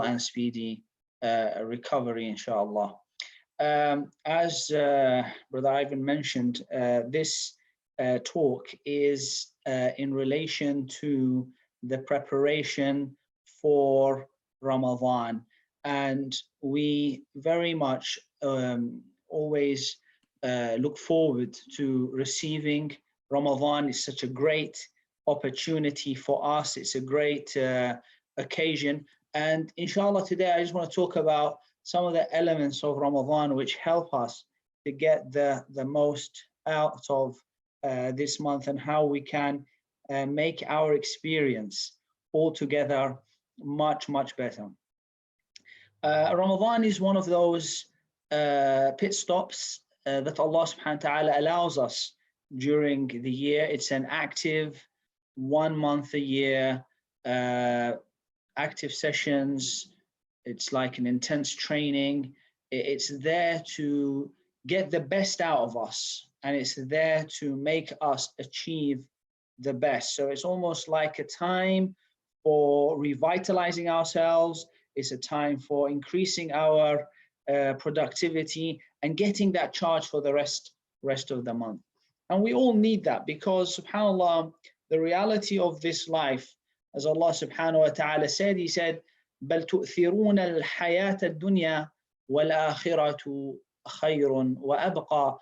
and speedy recovery, inshallah. As Brother Ivan mentioned, this talk is in relation to the preparation for Ramadan, and we very much always look forward to receiving Ramadan. Is such a great opportunity for us. It's a great occasion, and inshallah today I just want to talk about some of the elements of Ramadan which help us to get the most out of this month, and how we can make our experience altogether much better. Ramadan is one of those pit stops that Allah subhanahu wa ta'ala allows us during the year. It's an active 1 month a year, active sessions. It's like an intense training. It's there to get the best out of us, and it's there to make us achieve the best. So it's almost like a time for revitalizing ourselves. It's a time for increasing our productivity and getting that charge for the rest of the month. And we all need that, because subhanAllah, the reality of this life, as Allah subhanahu wa ta'ala said, He said, بل تؤثرون الحياة الدنيا والآخرة خير وأبقى.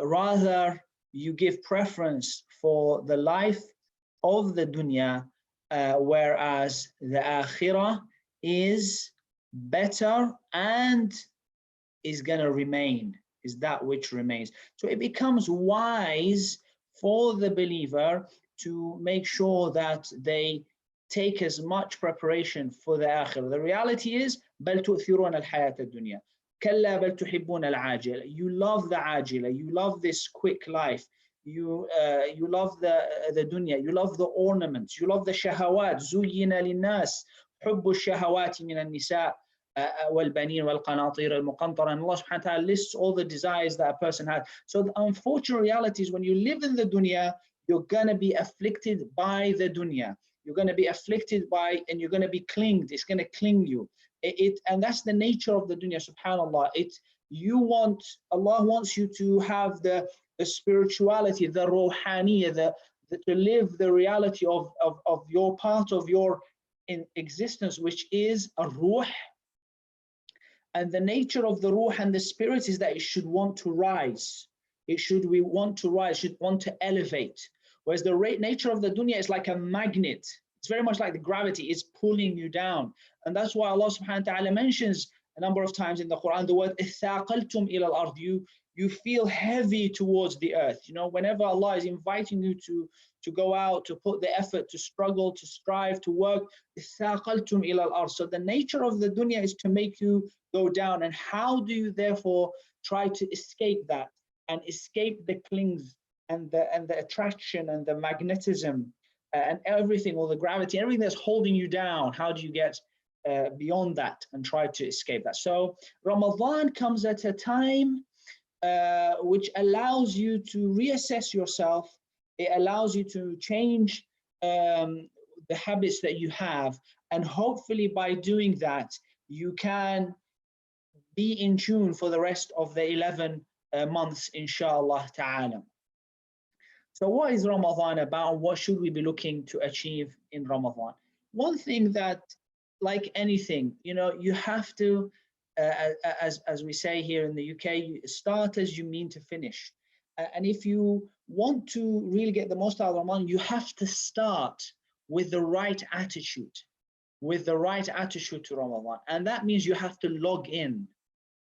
Rather, you give preference for the life of the dunya, whereas the akhirah is better and is going to remain, is that which remains. So it becomes wise for the believer to make sure that they take as much preparation for the akhirah. The reality is, بل تؤثرون الحياة الدنيا كلا بل تحبون العاجلة. You love the ajila, you love this quick life, you love the dunya, you love the ornaments, you love the shahawat. زُيِّنَ لِلنَّاسِ حُبُّ الشَّهَوَاتِ مِنَ النِّسَاءِ وَالْبَنِينَ وَالْقَنَاطِيرِ الْمُقَنطَرَةِ. And Allah subhanahu wa ta'ala lists all the desires that a person has. So the unfortunate reality is, when you live in the dunya, you're going to be afflicted by the dunya. You're going to be afflicted by, and you're going to be clinged. It's going to cling you. And that's the nature of the dunya, subhanAllah. Allah wants you to have the spirituality, the ruhaniyah, to live the reality of your part of your existence, which is a ruh. And the nature of the ruh and the spirit is that it should want to rise. It should want to elevate. Whereas the nature of the dunya is like a magnet. It's very much like the gravity is pulling you down. And that's why Allah subhanahu wa ta'ala mentions a number of times in the Quran the word إِثَّاقَلْتُمْ إِلَى الْأَرْضِ. You feel heavy towards the earth. You know, whenever Allah is inviting you to go out, to put the effort, to struggle, to strive, to work, إِثَّاقَلْتُمْ إِلَى الْأَرْضِ. So the nature of the dunya is to make you go down. And how do you therefore try to escape that and escape the clings and the attraction and the magnetism and everything, or the gravity, everything that's holding you down? How do you get beyond that and try to escape that? So Ramadan comes at a time which allows you to reassess yourself. It allows you to change the habits that you have, and hopefully by doing that you can be in tune for the rest of the 11 months, inshallah ta'ala. So what is Ramadan about, and what should we be looking to achieve in Ramadan? One thing that, like anything, you know, you have to, as we say here in the UK, you start as you mean to finish. And if you want to really get the most out of Ramadan, you have to start with the right attitude, to Ramadan. And that means you have to log in.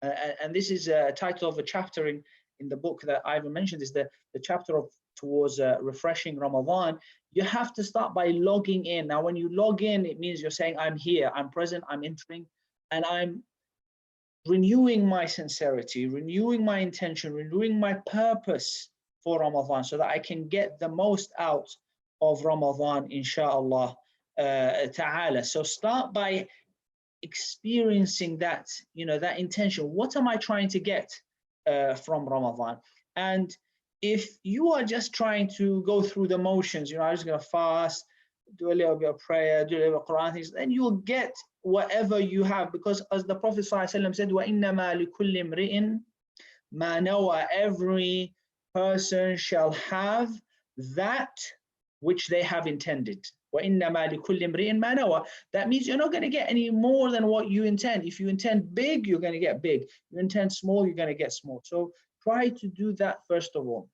And this is a title of a chapter in the book that Ivan mentioned, is the chapter towards refreshing Ramadan. You have to start by logging in. Now, when you log in, it means you're saying, I'm here, I'm present, I'm entering, and I'm renewing my sincerity, renewing my intention, renewing my purpose for Ramadan, so that I can get the most out of Ramadan, inshallah ta'ala. So start by experiencing that, you know, that intention. What am I trying to get from Ramadan? And if you are just trying to go through the motions, you know, I'm just going to fast, do a little bit of prayer, do a little bit of Quran things, then you'll get whatever you have. Because as the Prophet ﷺ said, وَإِنَّمَا لِكُلِّ امْرِئٍ مَا نَوَى, every person shall have that which they have intended. وَإِنَّمَا لِكُلِّ امْرِئٍ مَا نَوَى. That means you're not going to get any more than what you intend. If you intend big, you're going to get big. You intend small, you're going to get small. So try to do that first of all.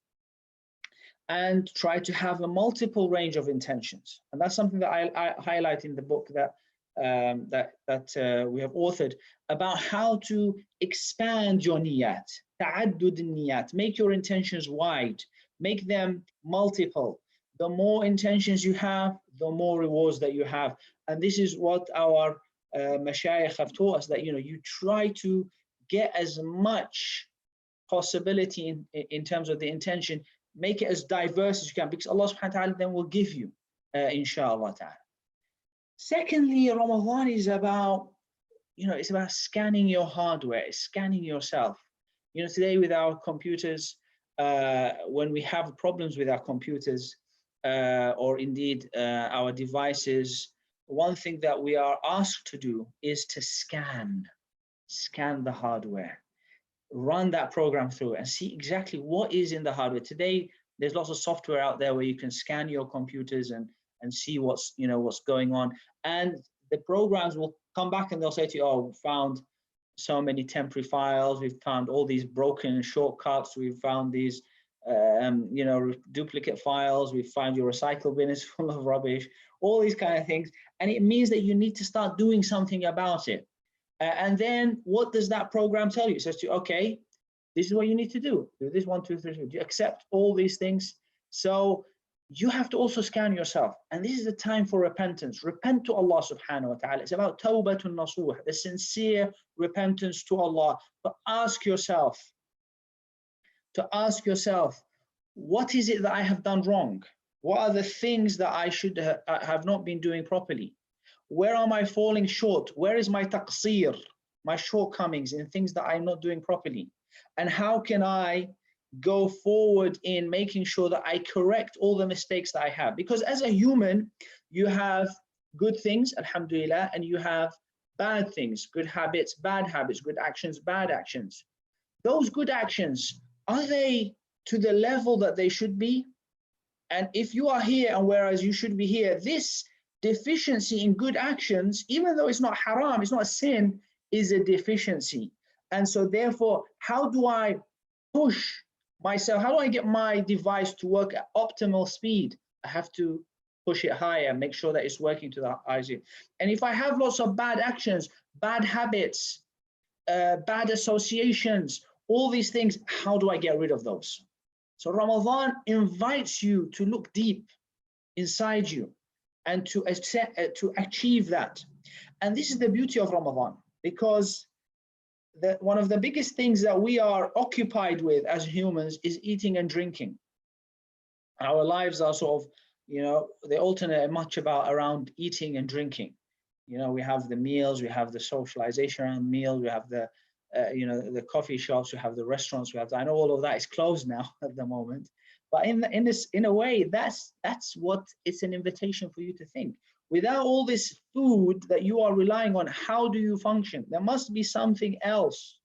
And try to have a multiple range of intentions. And that's something that I highlight in the book that we have authored, about how to expand your niyat, ta'addud niyat, make your intentions wide, make them multiple. The more intentions you have, the more rewards that you have. And this is what our mashayikh have taught us, that you try to get as much possibility in terms of the intention. Make it as diverse as you can, because Allah subhanahu wa ta'ala then will give you, inshallah ta'ala. Secondly, Ramadan is about, it's about scanning your hardware, scanning yourself. Today with our computers, when we have problems with our computers, or indeed our devices, one thing that we are asked to do is to scan the hardware. Run that program through and see exactly what is in the hardware. Today, there's lots of software out there where you can scan your computers and see what's going on. And the programs will come back and they'll say to you, oh, we found so many temporary files. We've found all these broken shortcuts. We've found these, duplicate files. We found your recycle bin is full of rubbish, all these kind of things. And it means that you need to start doing something about it. And then what does that program tell you? It says to you, okay, this is what you need to do. Do this, 1, 2, 3. Do you accept all these things? So you have to also scan yourself. And this is the time for repentance. Repent to Allah subhanahu wa ta'ala. It's about tawbatun nasuh, the sincere repentance to Allah. But ask yourself, what is it that I have done wrong? What are the things that I should have not been doing properly? Where am I falling short? Where is my taqseer, my shortcomings in things that I'm not doing properly? And how can I go forward in making sure that I correct all the mistakes that I have? Because as a human, you have good things, alhamdulillah, and you have bad things, good habits, good actions, bad actions. Those good actions, are they to the level that they should be? And if you are here and whereas you should be here, this deficiency in good actions, even though it's not haram, it's not a sin, is a deficiency. And so therefore, how do I push myself? How do I get my device to work at optimal speed? I have to push it higher, make sure that it's working to the highest. And if I have lots of bad actions, bad habits, bad associations, all these things, how do I get rid of those? So Ramadan invites you to look deep inside you and to achieve that. And this is the beauty of Ramadan, because one of the biggest things that we are occupied with as humans is eating and drinking. Our lives are sort of, they alternate much around eating and drinking. We have the meals, we have the socialization around meals, we have the coffee shops, we have the restaurants, I know all of that is closed now at the moment. But in a way, that's what it's an invitation for you to think. Without all this food that you are relying on, how do you function? There must be something else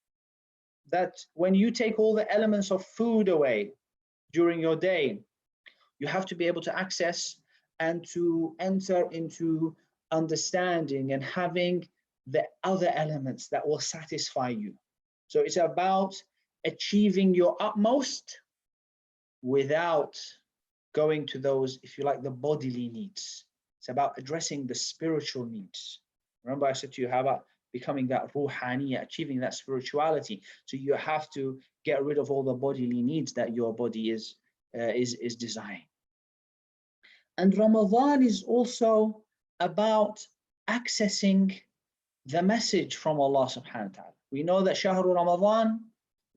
that when you take all the elements of food away during your day, you have to be able to access and to enter into understanding and having the other elements that will satisfy you. So it's about achieving your utmost without going to those, if you like, the bodily needs. It's about addressing the spiritual needs. Remember I said to you, how about becoming that ruhaniya, achieving that spirituality? So you have to get rid of all the bodily needs that your body is desiring. And Ramadan is also about accessing the message from Allah subhanahu wa ta'ala. We know that Shahru Ramadan,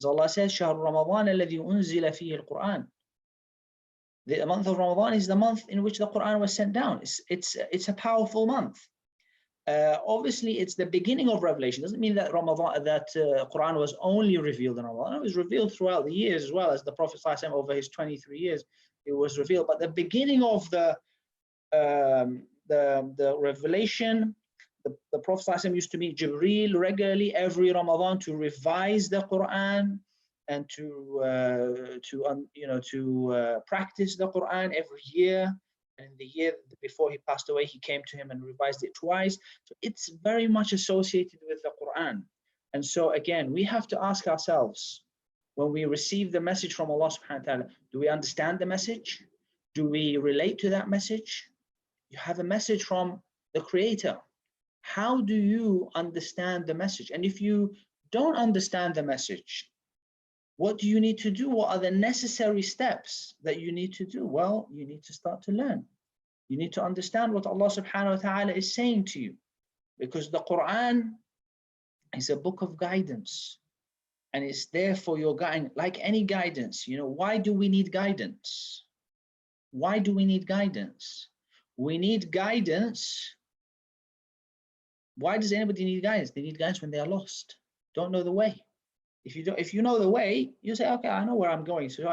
as Allah says, Shahru Ramadan alladhi unzila fihi al-Quran. The month of Ramadan is the month in which the Quran was sent down. It's a powerful month. Obviously, it's the beginning of revelation. Doesn't mean that Quran was only revealed in Ramadan. It was revealed throughout the years as well, as the Prophet ﷺ over his 23 years, it was revealed. But the beginning of the the revelation. The Prophet ﷺ used to meet Jibreel regularly every Ramadan to revise the Quran and to practice the Quran every year. And the year before he passed away, he came to him and revised it twice. So it's very much associated with the Quran. And so again, we have to ask ourselves, when we receive the message from Allah subhanahu wa ta'ala, do we understand the message? Do we relate to that message? You have a message from the Creator. How do you understand the message? And if you don't understand the message, what do you need to do? What are the necessary steps that you need to do? Well, you need to start to learn. You need to understand what Allah subhanahu wa ta'ala is saying to you, because the Quran is a book of guidance and it's there for your guidance, like any guidance. Why do we need guidance? Why do we need guidance? We need guidance. Why does anybody need guidance? They need guidance when they are lost, don't know the way. If you know the way, you say, okay, I know where I'm going. So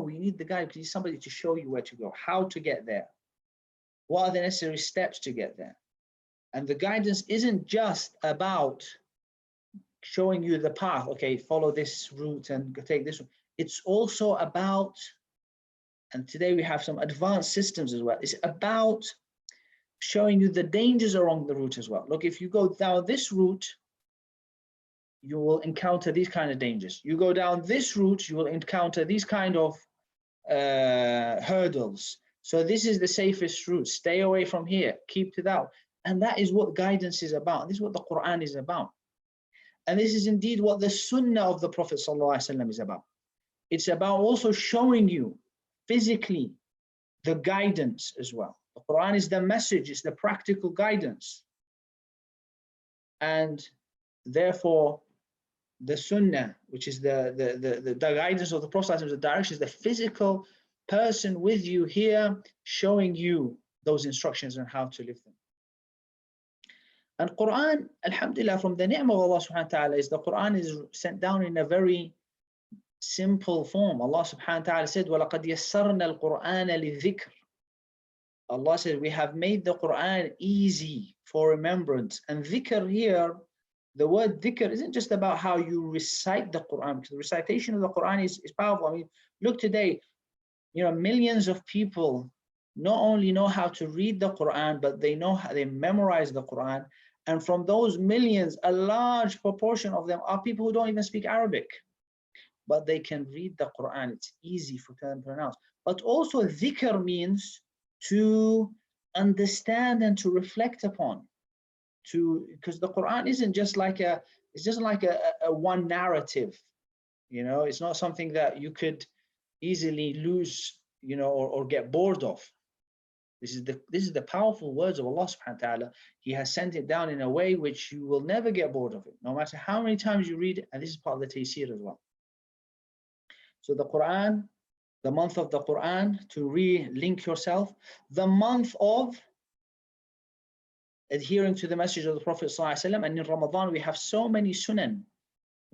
we need the guide, because you need somebody to show you where to go, how to get there. What are the necessary steps to get there? And the guidance isn't just about showing you the path. Okay, follow this route and take this one. It's also about, and today we have some advanced systems as well. It's about showing you the dangers along the route as well. Look, if you go down this route, you will encounter these kind of dangers. You go down this route, you will encounter these kind of hurdles. So this is the safest route. Stay away from here, keep to that. And that is what guidance is about. This is what the Quran is about. And this is indeed what the Sunnah of the Prophet ﷺ is about. It's about also showing you physically the guidance as well. The Quran is the message, it's the practical guidance. And therefore, the Sunnah, which is the guidance of the Prophet, the direction, is the physical person with you here, showing you those instructions on how to live them. And Quran, alhamdulillah, from the ni'mah of Allah subhanahu wa ta'ala, is the Quran is sent down in a very simple form. Allah subhanahu wa ta'ala said, وَلَقَدْ يَسَّرْنَا الْقُرْآنَ لِلذِّكْرِ. Allah said, we have made the Quran easy for remembrance. And dhikr here, the word dhikr isn't just about how you recite the Quran, because the recitation of the Quran is powerful. I mean, look today, millions of people not only know how to read the Quran, but they know how they memorize the Quran. And from those millions, a large proportion of them are people who don't even speak Arabic, but they can read the Quran. It's easy for them to pronounce. But also dhikr means to understand and to reflect upon. Because the Quran isn't just like a one narrative, it's not something that you could easily lose, or get bored of. This is the powerful words of Allah subhanahu wa ta'ala. He has sent it down in a way which you will never get bored of it, no matter how many times you read it. And this is part of the Taysir as well. So the Quran, the month of the Quran, to re-link yourself, the month of adhering to the message of the Prophet ﷺ. And in Ramadan, we have so many sunan.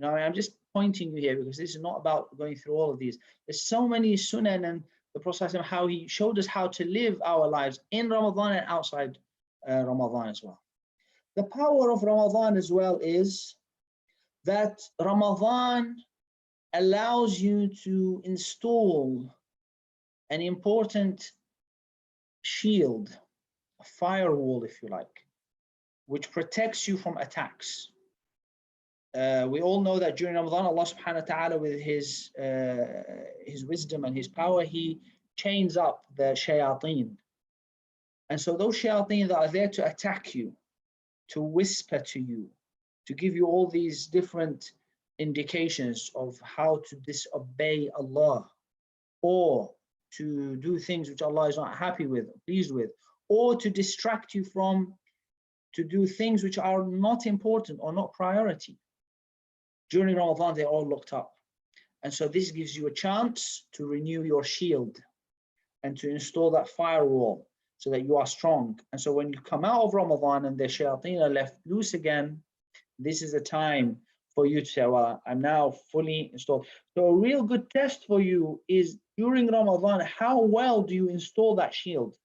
I'm just pointing you here because this is not about going through all of these. There's so many sunan, and the Prophet ﷺ, how he showed us how to live our lives in Ramadan and outside Ramadan as well. The power of Ramadan as well is that Ramadan allows you to install an important shield, a firewall, if you like, which protects you from attacks. We all know that during Ramadan, Allah subhanahu wa ta'ala, with his wisdom and his power, he chains up the shayateen. And so those shayateen that are there to attack you, to whisper to you, to give you all these different indications of how to disobey Allah, or to do things which Allah is not happy with, pleased with, or to distract you from to do things which are not important or not priority. During Ramadan, they're all locked up. And so this gives you a chance to renew your shield and to install that firewall so that you are strong. And so when you come out of Ramadan and the shayateen are left loose again, this is a time for you to say, well, I'm now fully installed. So a real good test for you is during Ramadan, how well do you install that shield?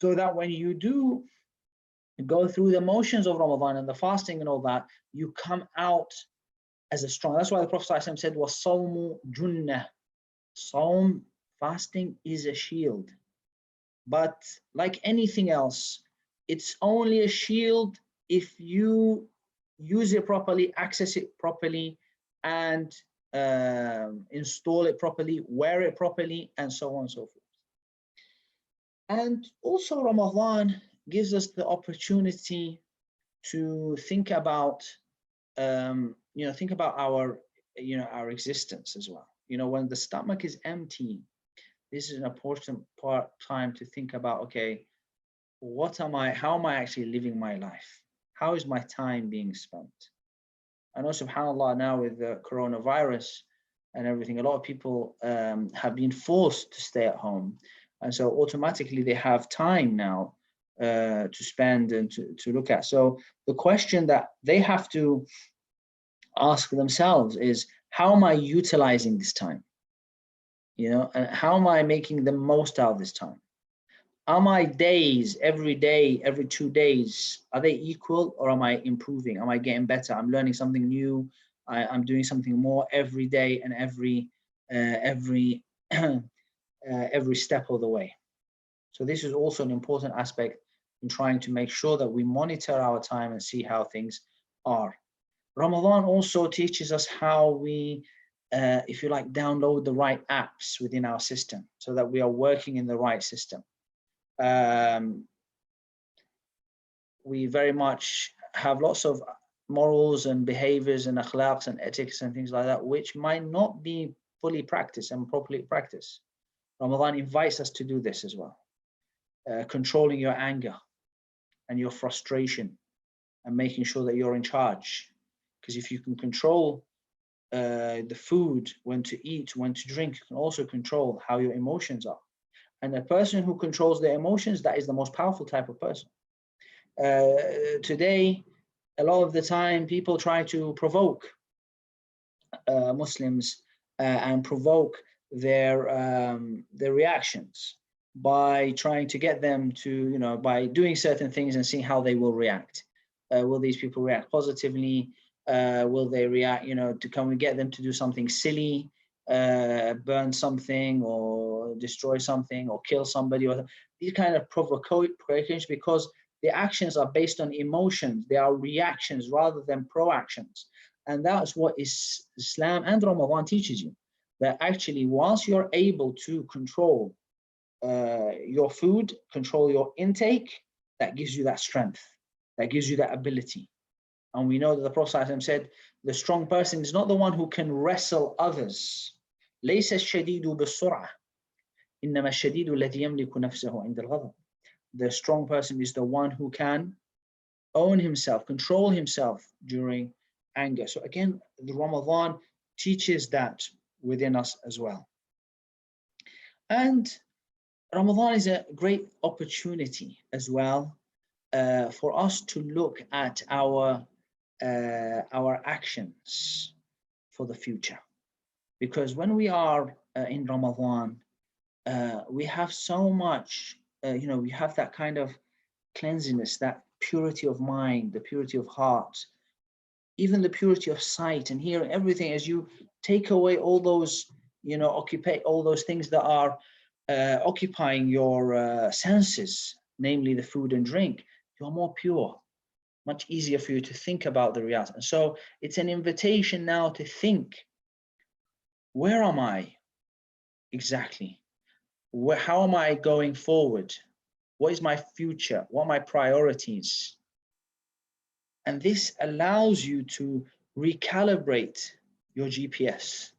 so that when you do go through the motions of Ramadan and the fasting and all that, you come out as a strong. That's why the Prophet ﷺ said, وَالصَّوْمُ جُنَّةٌ. Saum, fasting, is a shield. But like anything else, it's only a shield if you use it properly, access it properly, and install it properly, wear it properly, and so on and so forth. And also Ramadan gives us the opportunity to think about, think about our, our existence as well. When the stomach is empty, this is an important time to think about, okay, how am I actually living my life? How is my time being spent? I know, subhanAllah, now with the coronavirus and everything, a lot of people have been forced to stay at home. And so automatically they have time now to spend and to look at. So the question that they have to ask themselves is, how am I utilizing this time? And how am I making the most out of this time? Are my days, every day, every 2 days, are they equal, or am I improving? Am I getting better? I'm learning something new. I'm doing something more every day and every step of the way. So this is also an important aspect in trying to make sure that we monitor our time and see how things are. Ramadan also teaches us how we, if you like, download the right apps within our system so that we are working in the right system. We very much have lots of morals and behaviors and akhlaqs and ethics and things like that, which might not be fully practiced and properly practiced. Ramadan invites us to do this as well. Controlling your anger and your frustration and making sure that you're in charge. Because if you can control the food, when to eat, when to drink, you can also control how your emotions are. And a person who controls their emotions, that is the most powerful type of person. Today, a lot of the time, people try to provoke Muslims and provoke their reactions by trying to get them to, by doing certain things and seeing how they will react. Will these people react positively? Will they react, can we get them to do something silly, burn something or destroy something or kill somebody, or these kind of provocations, because the actions are based on emotions. They are reactions rather than proactions. And that's what Islam and Ramadan teaches you, that actually once you're able to control your food, control your intake, that gives you that strength, that gives you that ability. And we know that the Prophet ﷺ said, the strong person is not the one who can wrestle others. ليس الشديد بالسرعة إنما الشديد الذي يملك نفسه عند الغضب. The strong person is the one who can own himself, control himself during anger. So again, the Ramadan teaches that within us as well. And Ramadan is a great opportunity as well for us to look at our actions for the future. Because when we are in Ramadan, we have so much, we have that kind of cleanliness, that purity of mind, the purity of heart, even the purity of sight and hearing, everything. As you take away all those, occupy all those things that are occupying your senses, namely the food and drink, you're more pure, much easier for you to think about the reality. And so it's an invitation now to think, where am I exactly? How am I going forward? What is my future? What are my priorities? And this allows you to recalibrate your GPS.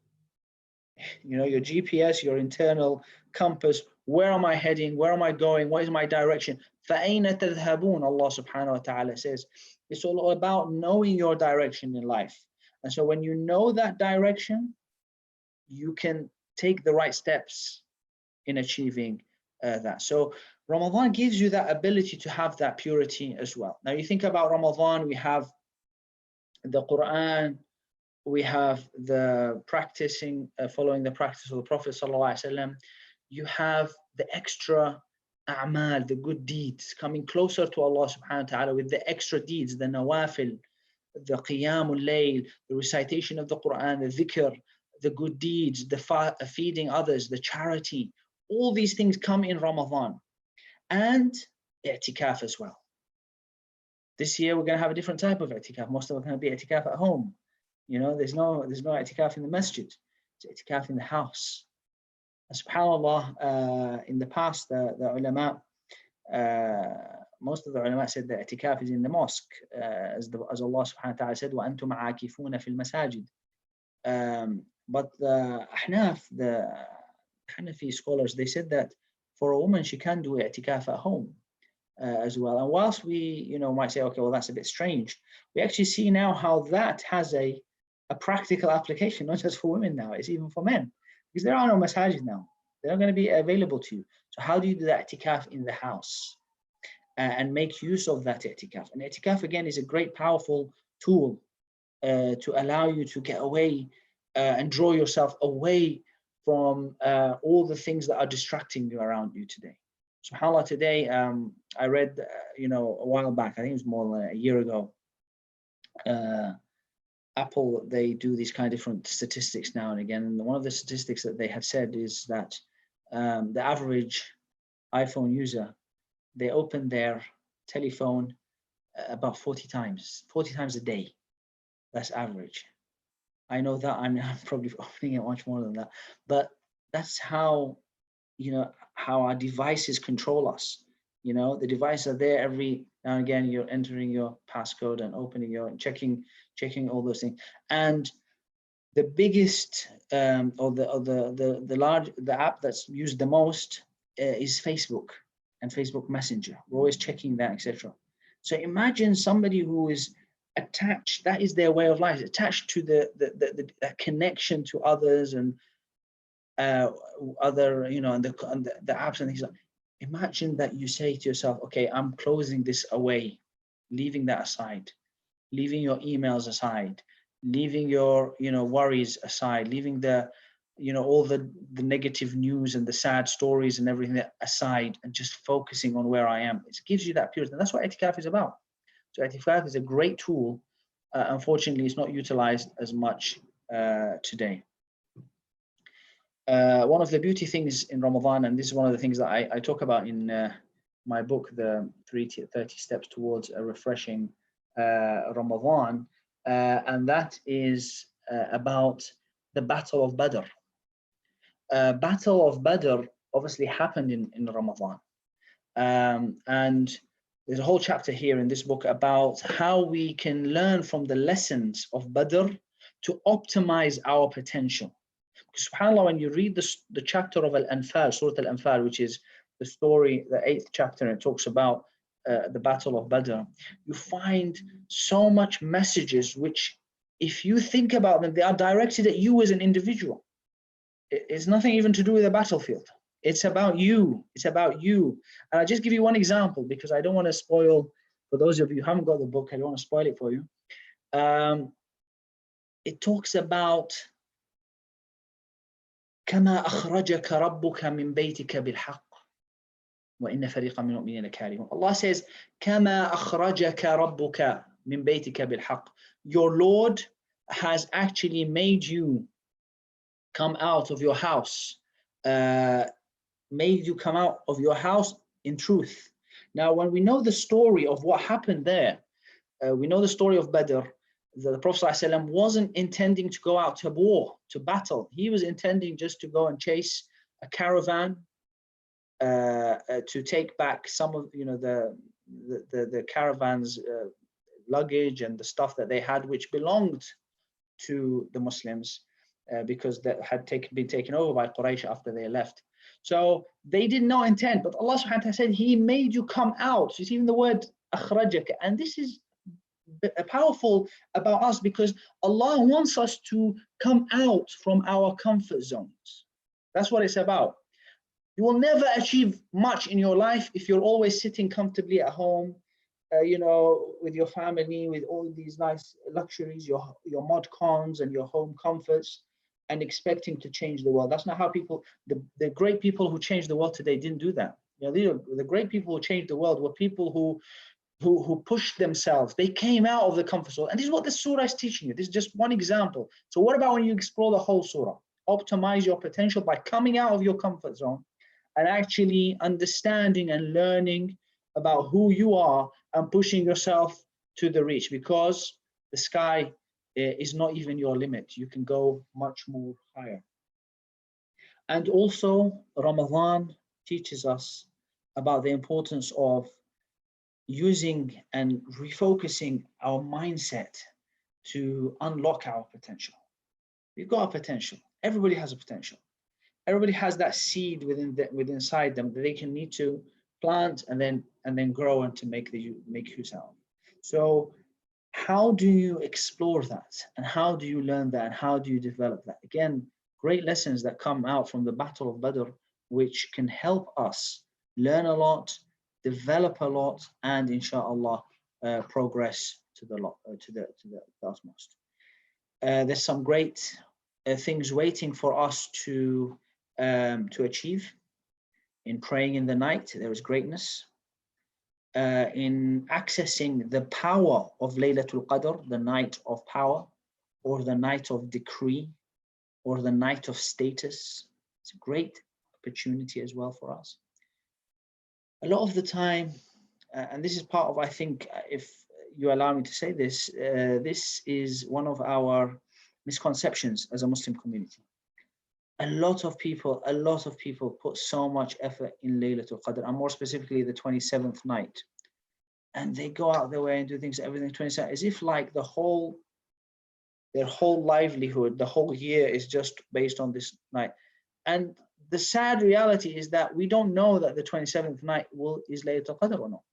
Your GPS, your internal compass. Where am I heading? Where am I going? What is my direction? فَأَيْنَ تَذْهَبُونَ? Allah subhanahu wa ta'ala says. It's all about knowing your direction in life. And so when you know that direction, you can take the right steps in achieving that. So Ramadan gives you that ability to have that purity as well. Now you think about Ramadan, we have the Quran, we have the practicing, following the practice of the Prophet ﷺ. You have the extra a'mal, the good deeds, coming closer to Allah subhanahu wa ta'ala with the extra deeds, the nawafil, the qiyamul layl, the recitation of the Quran, the dhikr, the good deeds, the feeding others, the charity. All these things come in Ramadan. And i'tikaf as well. This year we're going to have a different type of i'tikaf. Most of it are going to be i'tikaf at home. You know, there's no i'tikaf in the masjid. It's i'tikaf in the house. And subhanAllah, in the past, the ulama, most of the ulama said that i'tikaf is in the mosque, as Allah subhanahu wa ta'ala said, وَأَنْتُمْ عَاكِفُونَ فِي الْمَسَاجِدِ. But the Ahnaf, the Hanafi scholars, they said that for a woman, she can do i'tikaf at home as well. And whilst we, might say, okay, well, that's a bit strange, we actually see now how that has a practical application, not just for women now, it's even for men. Because there are no masajid now. They're not going to be available to you. So how do you do that i'tikaf in the house and make use of that i'tikaf? And i'tikaf, again, is a great, powerful tool to allow you to get away and draw yourself away from all the things that are distracting you around you today. SubhanAllah, today I read, a while back, I think it was more than a year ago, Apple, they do these kind of different statistics now and again. And one of the statistics that they had said is that the average iPhone user, they open their telephone about 40 times a day. That's average. I know that I'm probably opening it much more than that, but that's how, how our devices control us. The devices are there every now and again. You're entering your passcode and opening checking all those things. And the biggest or the app that's used the most is Facebook and Facebook Messenger. We're always checking that, etc. So imagine somebody who is attached, that is their way of life, attached to the connection to others and other, and the apps and things like. Imagine that you say to yourself, okay, I'm closing this away, leaving that aside, leaving your emails aside, leaving your worries aside, leaving the all the negative news and the sad stories and everything aside, and just focusing on where I am. It gives you that purity, and that's what i'tikaf is about. So i'tikaf is a great tool. Unfortunately, it's not utilized as much today. One of the beauty things in Ramadan, and this is one of the things that I talk about in my book, the 30 Steps Towards a Refreshing Ramadan, and that is about the Battle of Badr. Battle of Badr obviously happened in Ramadan. And there's a whole chapter here in this book about how we can learn from the lessons of Badr to optimize our potential. Because subhanAllah, when you read the chapter of Al-Anfal, Surah Al-Anfal, which is the story, the 8th chapter, and it talks about the Battle of Badr, you find so much messages which, if you think about them, they are directed at you as an individual. It's nothing even to do with the battlefield. It's about you. It's about you. And I'll just give you one example, because I don't want to spoil, for those of you who haven't got the book, I don't want to spoil it for you. It talks about كما أخرجك ربك من بيتك بالحق وإن فريقا من المؤمنين كارهون. Allah says كما أخرجك ربك من بيتك بالحق. Your Lord has actually made you come out of your house, made you come out of your house in truth. Now, when we know the story of what happened there, we know the story of Badr. The Prophet ﷺ wasn't intending to go out to war, to battle. He was intending just to go and chase a caravan to take back some of the caravan's luggage and the stuff that they had, which belonged to the Muslims, because that had been taken over by Quraysh after they left. So they did not intend, but Allah subhanahu wa ta'ala said He made you come out. So it's even the word akhrajaka, and this is powerful about us, because Allah wants us to come out from our comfort zones. That's what it's about. You will never achieve much in your life if you're always sitting comfortably at home, with your family, with all these nice luxuries, your mod cons and your home comforts, and expecting to change the world. That's not how the great people who changed the world today didn't do that. You know, the great people who changed the world were people who pushed themselves. They came out of the comfort zone. And this is what the surah is teaching you. This is just one example. So what about when you explore the whole surah? Optimize your potential by coming out of your comfort zone and actually understanding and learning about who you are and pushing yourself to the reach, because the sky is not even your limit. You can go much more higher. And also, Ramadan teaches us about the importance of using and refocusing our mindset to unlock our potential. We've got a potential. Everybody has a potential. Everybody has that seed inside them that they can need to plant and then grow and to make use out. So how do you explore that, and how do you learn that, and how do you develop that? Again, great lessons that come out from the Battle of Badr, which can help us learn a lot, develop a lot, and inshallah progress to the utmost. There's some great things waiting for us to achieve. In praying in the night, there is greatness. In accessing the power of Laylatul Qadr, the night of power, or the night of decree, or the night of status. It's a great opportunity as well for us. A lot of the time, and this is part of, I think, if you allow me to say this, this is one of our misconceptions as a Muslim community. A lot of people put so much effort in Laylatul Qadr, and more specifically the 27th night. And they go out their way and do things, everything 27th, as if like their whole livelihood, the whole year is just based on this night. And the sad reality is that we don't know that the 27th night is Laylatul Qadr or not.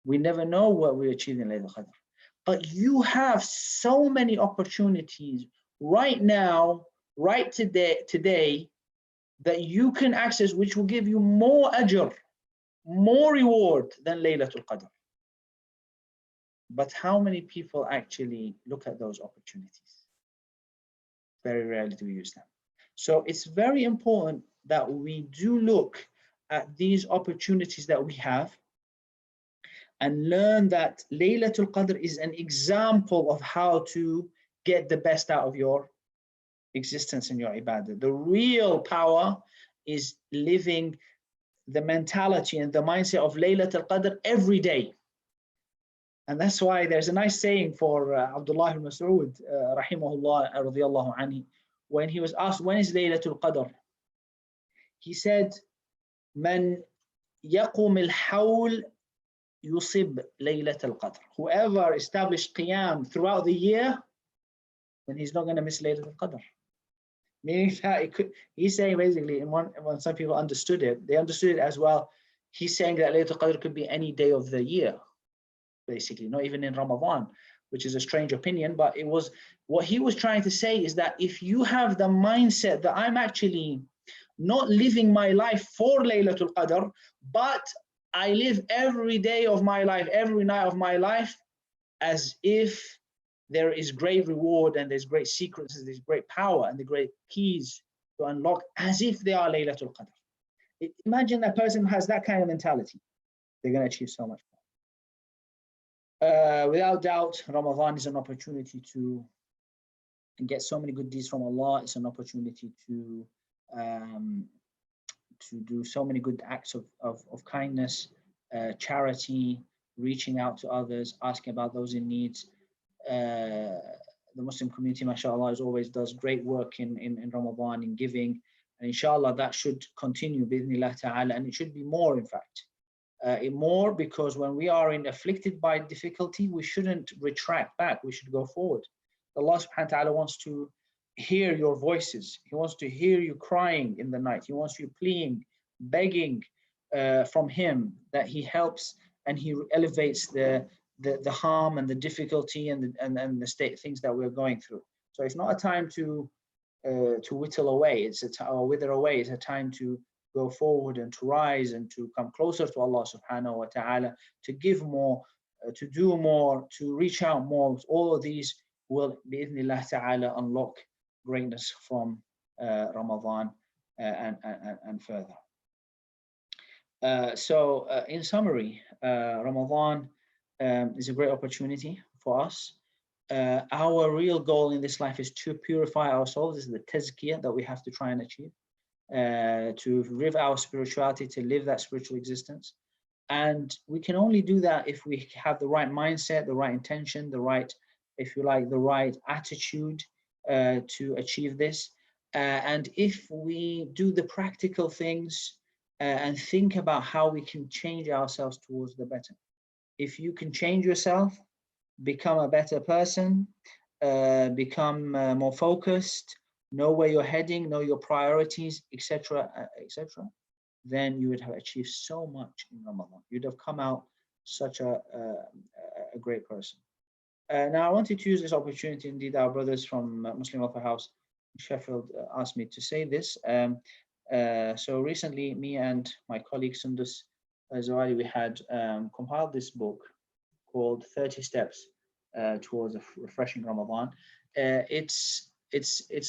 We never know what we achieve in Laylatul Qadr. But you have so many opportunities right now, right today, that you can access, which will give you more ajr, more reward than Laylatul Qadr. But how many people actually look at those opportunities? Very rarely do we use them. So it's very important that we do look at these opportunities that we have and learn that Laylatul Qadr is an example of how to get the best out of your existence in your ibadah. The real power is living the mentality and the mindset of Laylatul Qadr every day. And that's why there's a nice saying for Abdullah ibn Mas'ud, rahimahullah, radiyallahu anhu, when he was asked, when is Laylatul Qadr? He said, Man yaqum al-hawl yusib Laylatul Qadr. Whoever established qiyam throughout the year, then he's not going to miss Laylatul Qadr. Meaning that he's saying basically, when some people understood it, they understood it as well. He's saying that Laylatul Qadr could be any day of the year, basically, not even in Ramadan, which is a strange opinion. But it was what he was trying to say is that if you have the mindset that I'm actually not living my life for Laylatul Qadr, but I live every day of my life, every night of my life, as if there is great reward and there's great secrets and there's great power and the great keys to unlock, as if they are Laylatul Qadr. Imagine that person who has that kind of mentality. They're going to achieve so much more. Without doubt, Ramadan is an opportunity to get so many good deeds from Allah. It's an opportunity to do so many good acts of kindness, charity, reaching out to others, asking about those in need. The Muslim community, mashallah, always does great work in Ramadan, in giving, and inshallah that should continue bi'idhnillah ta'ala, and it should be more, in fact. More, because when we are afflicted by difficulty, we shouldn't retract back, we should go forward. Allah subhanahu wa ta'ala wants to hear your voices. He wants to hear you crying in the night. He wants you pleading, begging from him that he helps and he elevates the harm and the difficulty and the things that we're going through. So it's not a time to whittle away. Or wither away. It's a time to go forward and to rise and to come closer to Allah subhanahu wa ta'ala, to give more, to do more, to reach out more. All of these will, bi'idhnillah ta'ala, unlock greatness from Ramadan and further. In summary, Ramadan is a great opportunity for us. Our real goal in this life is to purify our souls. This is the tazkiyah that we have to try and achieve, to live our spirituality, to live that spiritual existence. And we can only do that if we have the right mindset, the right intention, the right, if you like, the right attitude to achieve this. And if we do the practical things and think about how we can change ourselves towards the better. If you can change yourself, become a better person, become more focused, know where you're heading, know your priorities, etc., etc., then you would have achieved so much in Ramadan. You'd have come out such a great person. Now, I wanted to use this opportunity. Indeed, our brothers from Muslim Welfare House in Sheffield asked me to say this. So recently, me and my colleague Sundus Zawadi, we had compiled this book called 30 Steps towards a refreshing Ramadan. It's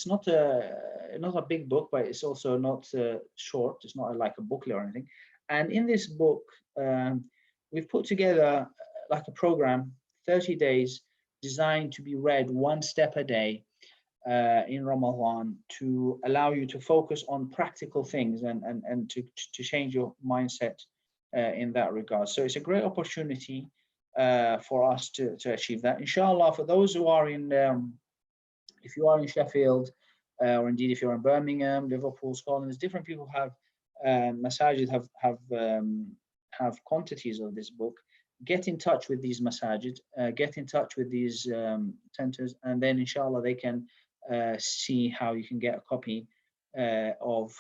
not a big book, but it's also not short. It's not like a booklet or anything. And in this book, we've put together like a program, 30 days, designed to be read one step a day in Ramadan, to allow you to focus on practical things and to change your mindset in that regard. So it's a great opportunity for us to achieve that. Inshallah, for those who are in, if you are in Sheffield, or indeed if you're in Birmingham, Liverpool, Scotland, different people have masajid have quantities of this book. Get in touch with these masajid, get in touch with these centers, and then inshallah they can see how you can get a copy of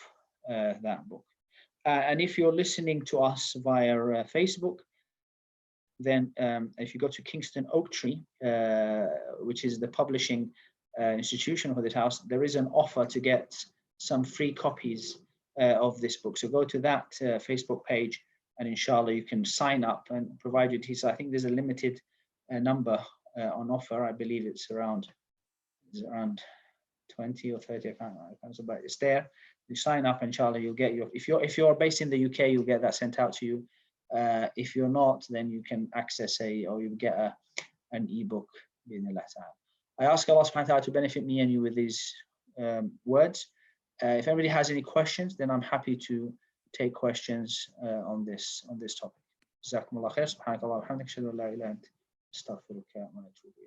that book. And if you're listening to us via Facebook, then if you go to Kingston Oak Tree, which is the publishing institution for this house, there is an offer to get some free copies of this book. So go to that Facebook page, and inshallah you can sign up and provide your details. I think there's a limited number on offer. I believe it's around 20 or 30. I can't remember, but it's there. You sign up, inshallah you'll get your. If you're based in the UK, you'll get that sent out to you. If you're not, then you can access or you get an ebook in the letter. I ask Allah subhanahu wa ta'ala to benefit me and you with these words. If anybody has any questions, then I'm happy to take questions on this topic. Jazakumullah khair. Subhanakallah wa bihamdika, ashhadu an la ilaha illa anta, astaghfiruka wa atubu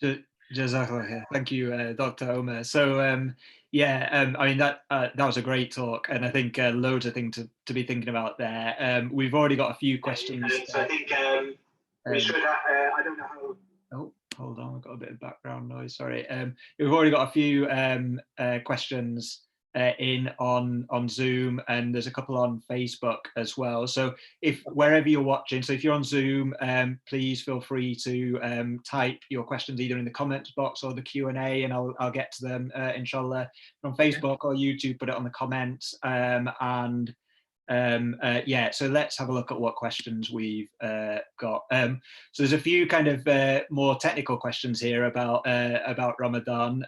ilayk. Jazakallah. Thank you, Dr. Omer. So I mean that was a great talk, and I think loads of things to be thinking about there. We've already got a few questions. So I think we should. I don't know how. Oh, hold on, I've got a bit of background noise. Sorry. We've already got a few questions in on Zoom, and there's a couple on Facebook as well. So if wherever you're watching, so if you're on Zoom, please feel free to type your questions either in the comments box or the Q&A, and I'll get to them inshallah. On Facebook or YouTube, put it on the comments, so let's have a look at what questions we've got. So there's a few kind of more technical questions here about Ramadan.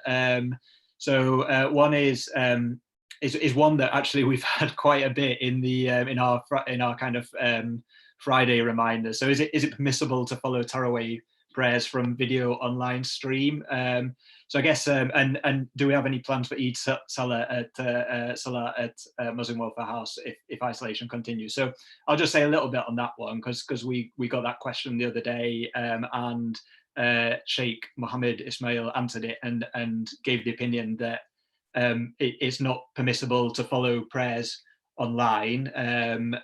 So one is one that actually we've had quite a bit in the in our kind of Friday reminders. So is it permissible to follow Taraweeh prayers from video online stream? So I guess and do we have any plans for Eid Salah at Muslim Welfare House if isolation continues? So I'll just say a little bit on that one because we got that question the other day, and Sheikh Mohammed Ismail answered it and gave the opinion that it's not permissible to follow prayers online, and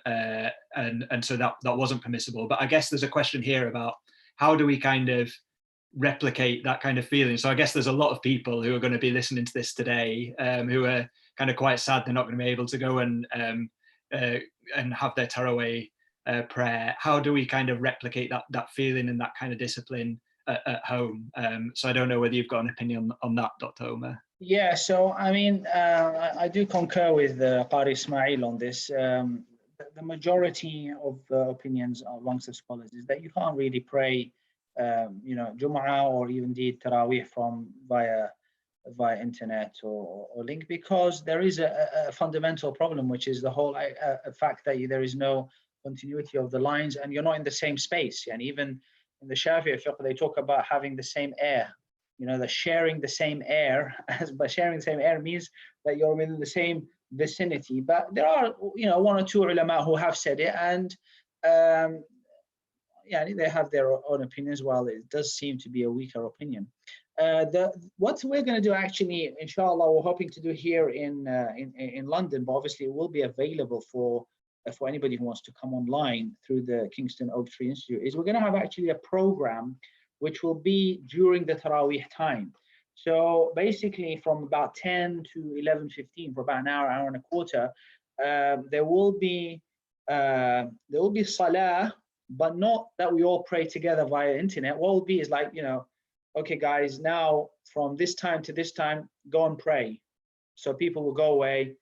so that wasn't permissible. But I guess there's a question here about how do we kind of replicate that kind of feeling. So I guess there's a lot of people who are going to be listening to this today who are kind of quite sad they're not going to be able to go and have their Taraweeh prayer. How do we kind of replicate that feeling and that kind of discipline at home? So I don't know whether you've got an opinion on that, Dr. Omer. Yeah, so I mean, I do concur with Qari Ismail on this. The majority of opinions amongst the scholars is that you can't really pray, Jum'ah or even indeed Taraweeh via via internet or link, because there is a fundamental problem, which is the whole fact that there is no continuity of the lines and you're not in the same space. And even in the Shafi'i fiqh, they talk about having the same air. The sharing the same air, by sharing the same air means that you're within the same vicinity. But there are, one or two ulama who have said it, and they have their own opinions, while it does seem to be a weaker opinion. What we're going to do, actually, inshallah, we're hoping to do here in London, but obviously it will be available for anybody who wants to come online through the Kingston Oak Tree Institute, is we're going to have actually a program which will be during the Taraweeh time. So basically from about 10 to 11:15, for about an hour, hour and a quarter, there will be salah, but not that we all pray together via internet. What will be is like, okay guys, now from this time to this time, go and pray. So people will go away,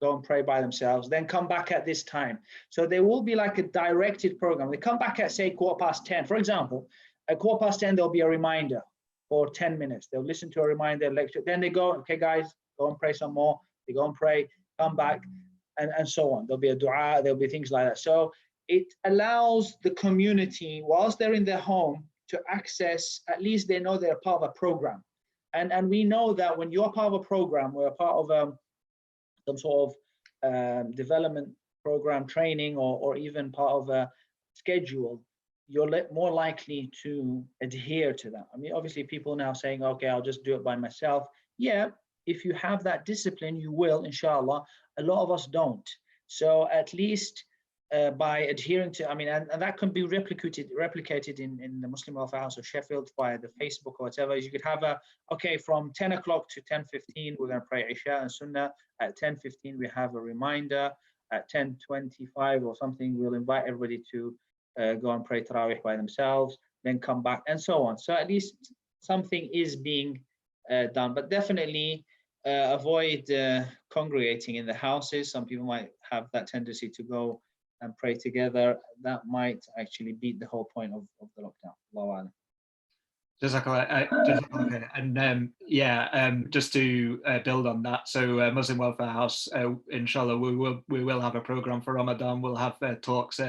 go and pray by themselves, then come back at this time. So there will be like a directed program. They come back at, say, 10:15, for example. At 10:15, there'll be a reminder for 10 minutes. They'll listen to a reminder lecture. Then they go, okay, guys, go and pray some more. They go and pray, come back, and so on. There'll be a dua, there'll be things like that. So it allows the community, whilst they're in their home, to access, at least they know they're part of a program. And we know that when you're part of a program, we're part of some sort of development program, training, or even part of a schedule, you're more likely to adhere to that. I mean, obviously people now saying, okay, I'll just do it by myself. Yeah, if you have that discipline, you will, inshallah. A lot of us don't. So at least by adhering to, and that can be replicated in the Muslim Welfare House of Sheffield via the Facebook or whatever, is you could have from 10 o'clock to 10:15, we're going to pray Isha and Sunnah. At 10:15, we have a reminder. At 10:25 or something, we'll invite everybody to go and pray Taraweeh by themselves, then come back, and so on. So at least something is being done, but definitely avoid congregating in the houses. Some people might have that tendency to go and pray together. That might actually beat the whole point of the lockdown. Allahu Jazakallah. And just to build on that, so Muslim Welfare House, inshallah, we will have a program for Ramadan. We'll have talks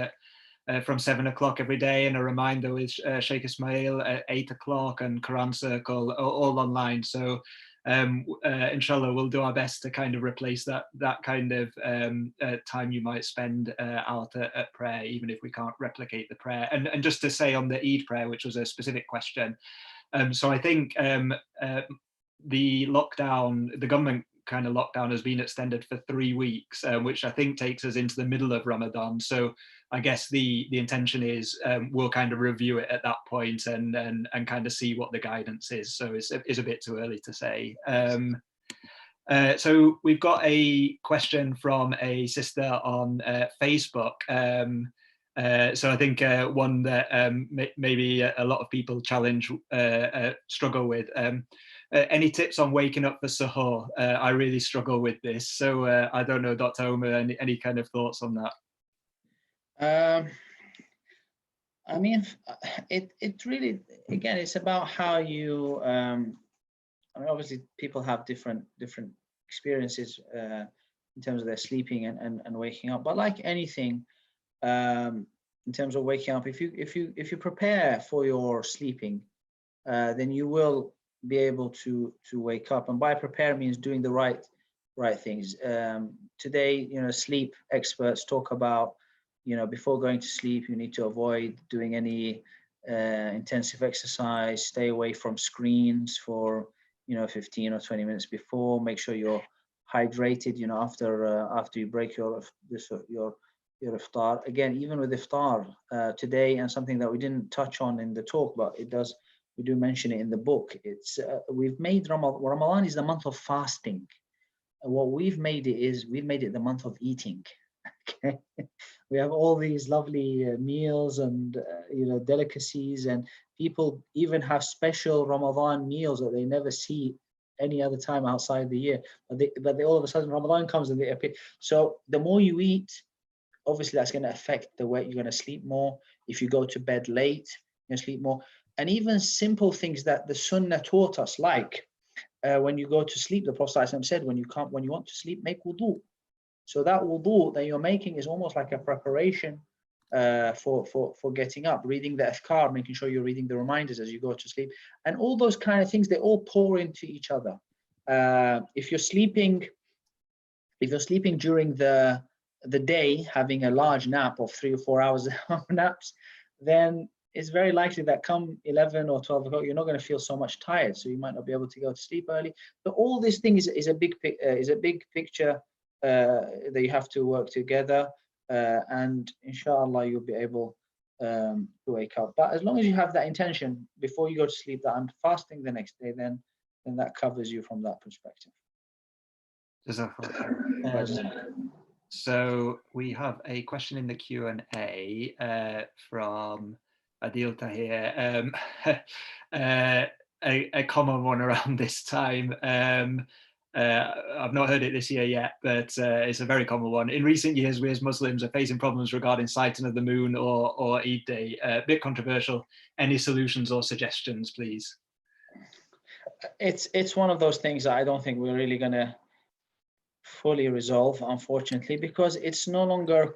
from 7 o'clock every day, and a reminder with Sheikh Ismail at 8 o'clock, and Quran Circle, all online. So inshallah, we'll do our best to kind of replace that kind of time you might spend out at prayer, even if we can't replicate the prayer. And just to say on the Eid prayer, which was a specific question, so I think the government kind of lockdown has been extended for 3 weeks, which I think takes us into the middle of Ramadan. So I guess the intention is we'll kind of review it at that point and kind of see what the guidance is. So it's a bit too early to say. So we've got a question from a sister on Facebook. So I think one that maybe a lot of people struggle with. Any tips on waking up for suhoor? I really struggle with this. So I don't know, Dr. Omer, any kind of thoughts on that? It really, again, it's about how you, obviously people have different experiences in terms of their sleeping and waking up, but like anything, in terms of waking up, if you prepare for your sleeping, then you will be able to wake up. And by prepare means doing the right things. Today, sleep experts talk about, before going to sleep, you need to avoid doing any intensive exercise, stay away from screens for 15 or 20 minutes before. Make sure you're hydrated, after you break your iftar. Again, even with iftar today, and something that we didn't touch on in the talk, but we do mention it in the book. It's we've made Ramadan is the month of fasting. What we've made it the month of eating. Okay, we have all these lovely meals and delicacies, and people even have special Ramadan meals that they never see any other time outside the year. But they all of a sudden Ramadan comes and they appear. So the more you eat, obviously that's going to affect the way you're going to sleep more. If you go to bed late, you're going to sleep more. And even simple things that the Sunnah taught us, like when you go to sleep, the Prophet ﷺ said, when you want to sleep, make wudu. So that wudu that you're making is almost like a preparation for getting up, reading the adhkar, making sure you're reading the reminders as you go to sleep, and all those kind of things. They all pour into each other. If you're sleeping during the day, having a large nap of 3 or 4 hours of naps, then it's very likely that come 11 or 12 o'clock, you're not going to feel so much tired, so you might not be able to go to sleep early. But all these things is a big picture that you have to work together, and inshallah you'll be able to wake up. But as long as you have that intention before you go to sleep that I'm fasting the next day, then that covers you from that perspective. So we have a question in the Q&A from Adil Tahir, a common one around this time. I've not heard it this year yet, but it's a very common one. In recent years, we as Muslims are facing problems regarding sighting of the moon or Eid Day. A bit controversial. Any solutions or suggestions, please? It's one of those things that I don't think we're really going to fully resolve, unfortunately, because it's no longer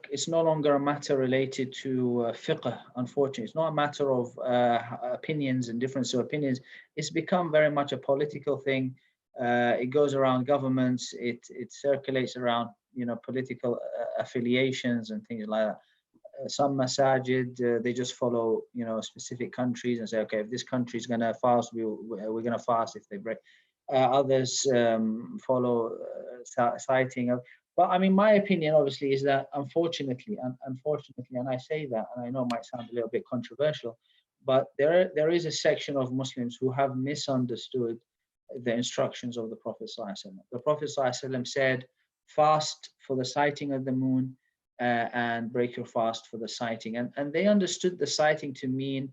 a matter related to fiqh. Unfortunately, it's not a matter of opinions and difference of opinions. It's become very much a political thing. It goes around governments. It circulates around political affiliations and things like that. Some masajid, they just follow specific countries and say, okay, if this country is going to fast, we're going to fast if they break. Others follow citing. But I mean, my opinion obviously is that unfortunately, and I say that, and I know it might sound a little bit controversial, but there is a section of Muslims who have misunderstood the instructions of the Prophet ﷺ. The Prophet ﷺ said, fast for the sighting of the moon and break your fast for the sighting. And they understood the sighting to mean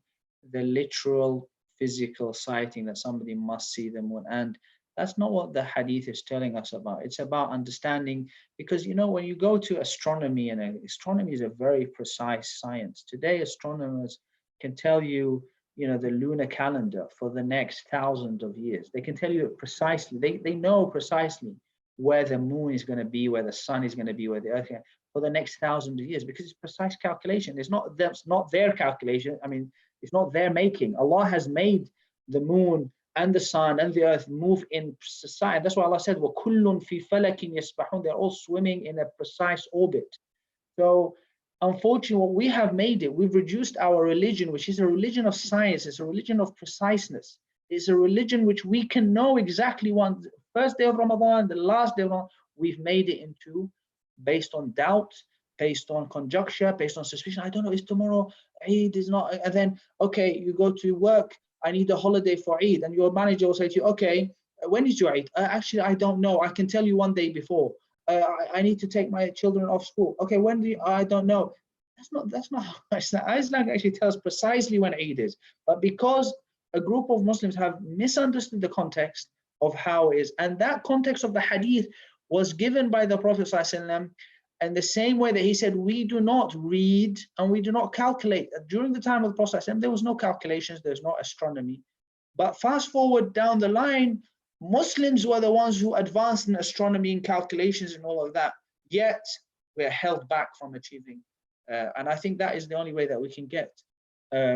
the literal physical sighting, that somebody must see the moon. And that's not what the hadith is telling us about. It's about understanding, because when you go to astronomy, and astronomy is a very precise science. Today, astronomers can tell you, the lunar calendar for the next thousands of years. They can tell you precisely. They know precisely where the moon is going to be, where the sun is going to be, where the earth is for the next thousands of years, because it's precise calculation. That's not their calculation. I mean, it's not their making. Allah has made the moon and the sun and the earth move in precise. That's why Allah said, وَكُلٌّ فِي فَلَكٍ يَسْبَحُونَ. They're all swimming in a precise orbit. So unfortunately, we have made it. We've reduced our religion, which is a religion of science. It's a religion of preciseness. It's a religion which we can know exactly one first day of Ramadan, the last day of Ramadan. We've made it into based on doubt, based on conjecture, based on suspicion. I don't know, is tomorrow Eid, is not, and then, okay, you go to work, I need a holiday for Eid, and your manager will say to you, okay, when is your Eid? Actually, I don't know. I can tell you one day before. I need to take my children off school. Okay, when do you, I don't know. That's not how Islam actually tells precisely when Eid is. But because a group of Muslims have misunderstood the context of how it is, and that context of the hadith was given by the Prophet ﷺ, and the same way that he said, we do not read and we do not calculate. During the time of the Prophet ﷺ, there was no calculations, there's no astronomy. But fast forward down the line, Muslims were the ones who advanced in astronomy and calculations and all of that. Yet we're held back from achieving. And I think that is the only way that we can get